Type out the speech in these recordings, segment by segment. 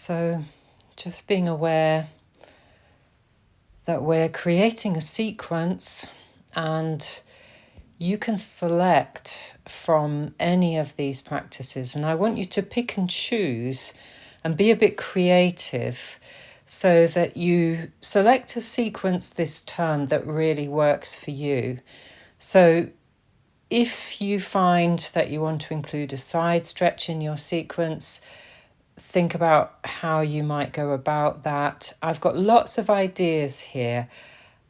So just being aware that we're creating a sequence, and you can select from any of these practices. And I want you to pick and choose and be a bit creative so that you select a sequence this term that really works for you. So if you find that you want to include a side stretch in your sequence, think about how you might go about that. I've got lots of ideas here,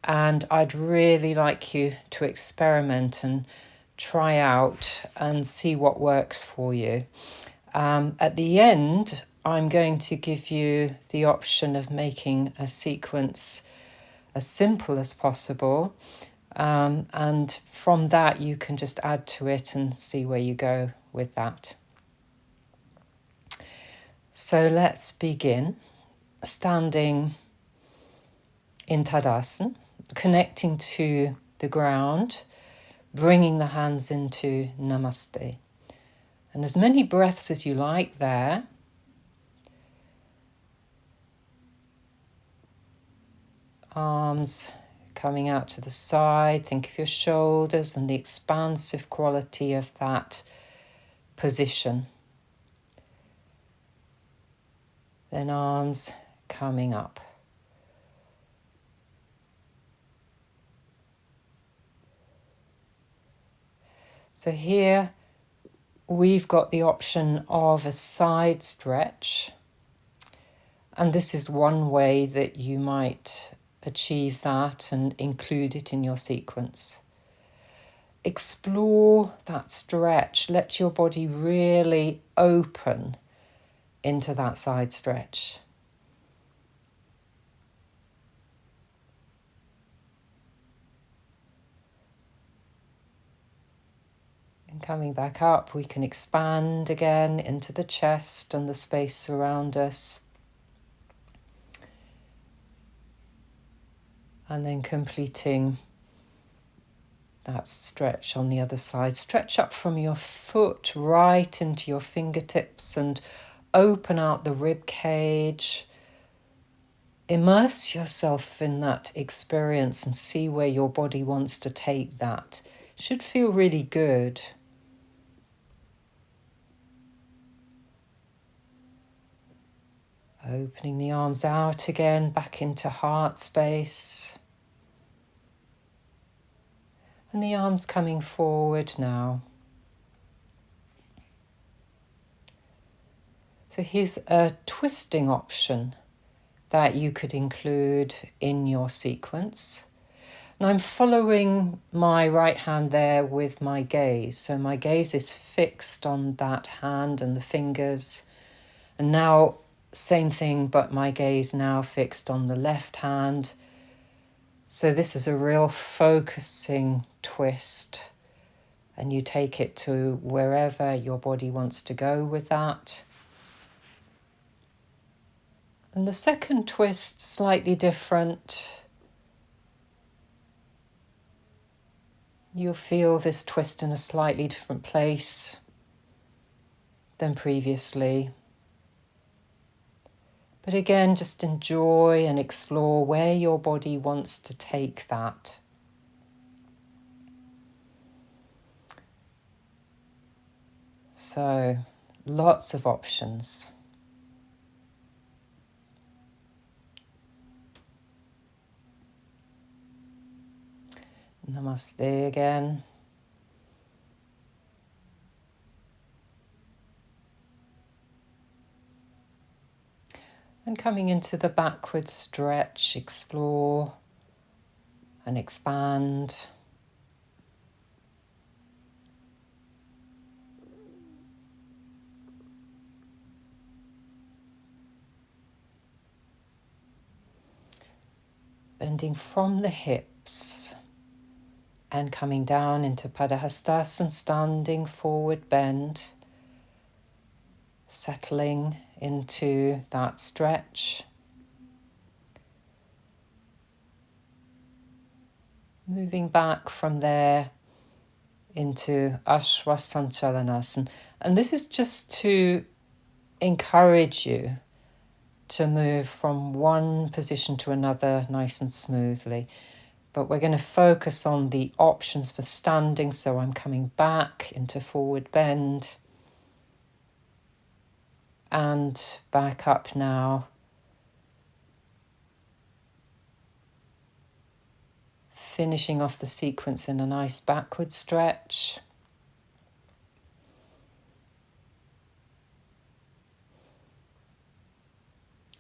and I'd really like you to experiment and try out and see what works for you. At the end, I'm going to give you the option of making a sequence as simple as possible. And from that, you can just add to it and see where you go with that. So let's begin. Standing in Tadasana, connecting to the ground, bringing the hands into Namaste. And as many breaths as you like there. Arms coming out to the side. Think of your shoulders and the expansive quality of that position. Then arms coming up. So here we've got the option of a side stretch. And this is one way that you might achieve that and include it in your sequence. Explore that stretch. Let your body really open into that side stretch. And coming back up, we can expand again into the chest and the space around us. And then completing that stretch on the other side. Stretch up from your foot right into your fingertips and open out the rib cage. Immerse yourself in that experience and see where your body wants to take that. Should feel really good. Opening the arms out again, back into heart space. And the arms coming forward now. So here's a twisting option that you could include in your sequence. And I'm following my right hand there with my gaze. So my gaze is fixed on that hand and the fingers. And now, same thing, but my gaze now fixed on the left hand. So this is a real focusing twist. And you take it to wherever your body wants to go with that. And the second twist, slightly different. You'll feel this twist in a slightly different place than previously. But again, just enjoy and explore where your body wants to take that. So, lots of options. Namaste again. And coming into the backward stretch, explore and expand. Bending from the hips and coming down into Padahastasana, standing forward bend, settling into that stretch. Moving back from there into Ashwasanchalanasana. And this is just to encourage you to move from one position to another nice and smoothly. But we're going to focus on the options for standing. So I'm coming back into forward bend and back up now. Finishing off the sequence in a nice backward stretch.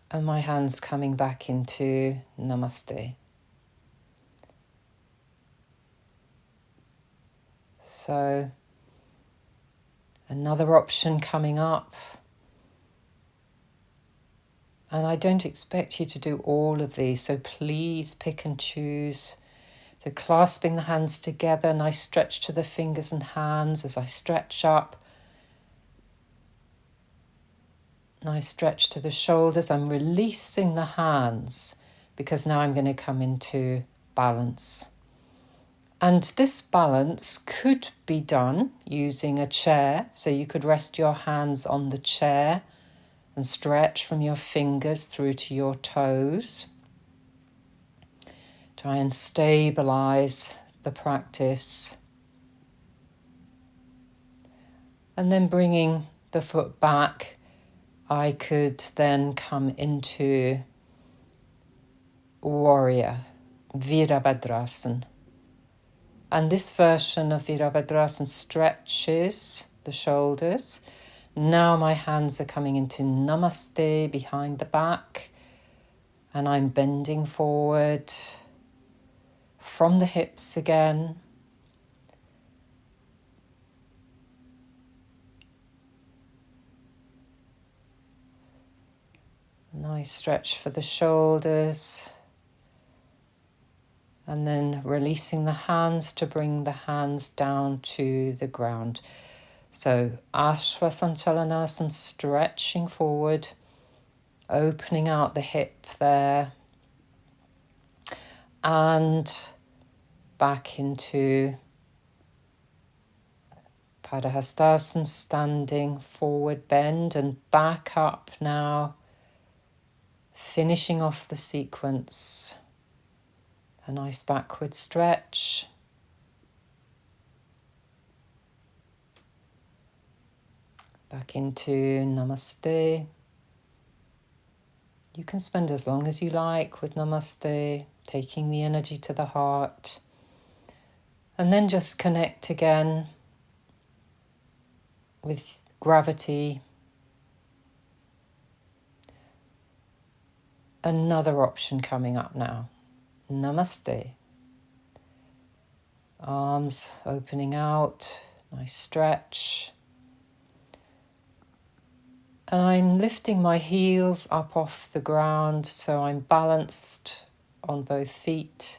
And my hands coming back into Namaste. So another option coming up. And I don't expect you to do all of these, so please pick and choose. So clasping the hands together, nice stretch to the fingers and hands as I stretch up. Nice stretch to the shoulders. I'm releasing the hands because now I'm going to come into balance. And this balance could be done using a chair. So you could rest your hands on the chair and stretch from your fingers through to your toes. Try and stabilize the practice. And then bringing the foot back, I could then come into warrior, Virabhadrasana. And this version of Virabhadrasana stretches the shoulders. Now my hands are coming into Namaste behind the back, and I'm bending forward from the hips again. Nice stretch for the shoulders. And then releasing the hands to bring the hands down to the ground. So Ashwasanchalanasana, stretching forward, opening out the hip there. And back into Padahastasana, standing forward bend and back up now. Finishing off the sequence. A nice backward stretch. Back into Namaste. You can spend as long as you like with Namaste, taking the energy to the heart. And then just connect again with gravity. Another option coming up now. Namaste. Arms opening out, nice stretch. And I'm lifting my heels up off the ground so I'm balanced on both feet.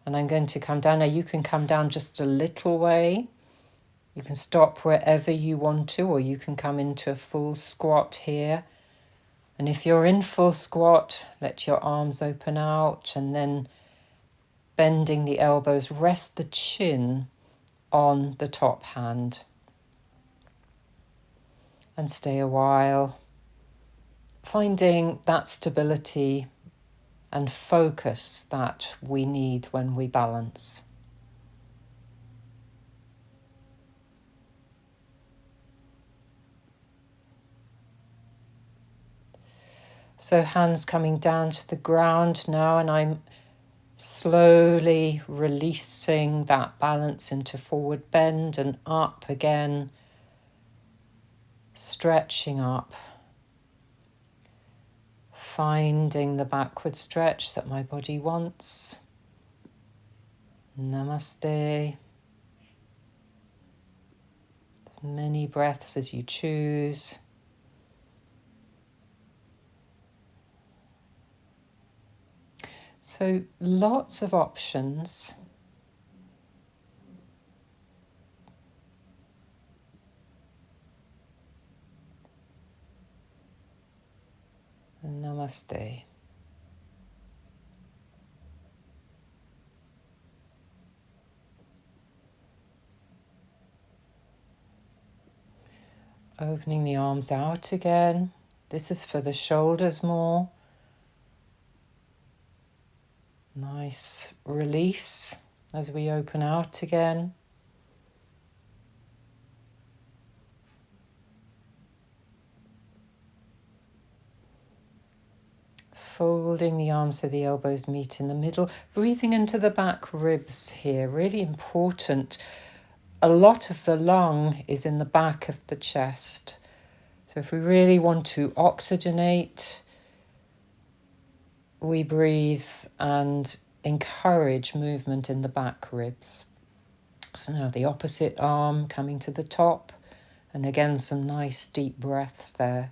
And I'm going to come down. Now you can come down just a little way. You can stop wherever you want to, or you can come into a full squat here. And if you're in full squat, let your arms open out and then bending the elbows, rest the chin on the top hand. And stay a while, finding that stability and focus that we need when we balance. So hands coming down to the ground now, and I'm slowly releasing that balance into forward bend and up again, stretching up, finding the backward stretch that my body wants. Namaste. As many breaths as you choose. So lots of options. Namaste. Opening the arms out again, This is for the shoulders more. Nice release as we open out again. Folding the arms so the elbows meet in the middle. Breathing into the back ribs here, really important. A lot of the lung is in the back of the chest. So if we really want to oxygenate, we breathe and encourage movement in the back ribs. So now the opposite arm coming to the top, and again some nice deep breaths there.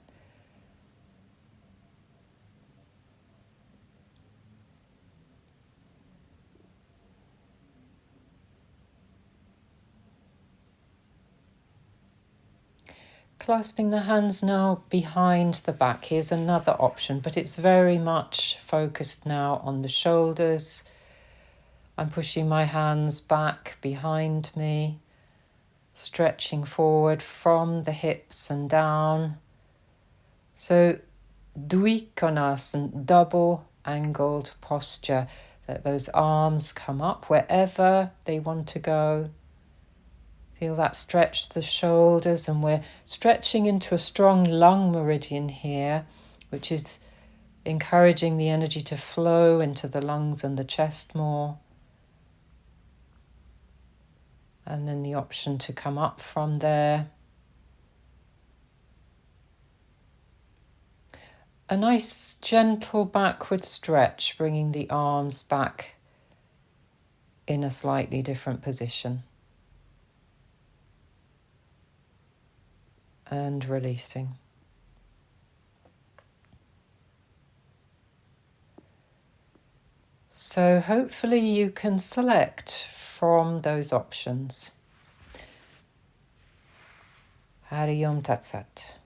Clasping the hands now behind the back. Here's another option, but it's very much focused now on the shoulders. I'm pushing my hands back behind me, stretching forward from the hips and down. So Dvikonasana, double angled posture. Let those arms come up wherever they want to go. Feel that stretch to the shoulders, and we're stretching into a strong lung meridian here, which is encouraging the energy to flow into the lungs and the chest more. And then the option to come up from there. A nice gentle backward stretch, bringing the arms back in a slightly different position. And releasing. So hopefully you can select from those options. Hari Om Tat Sat.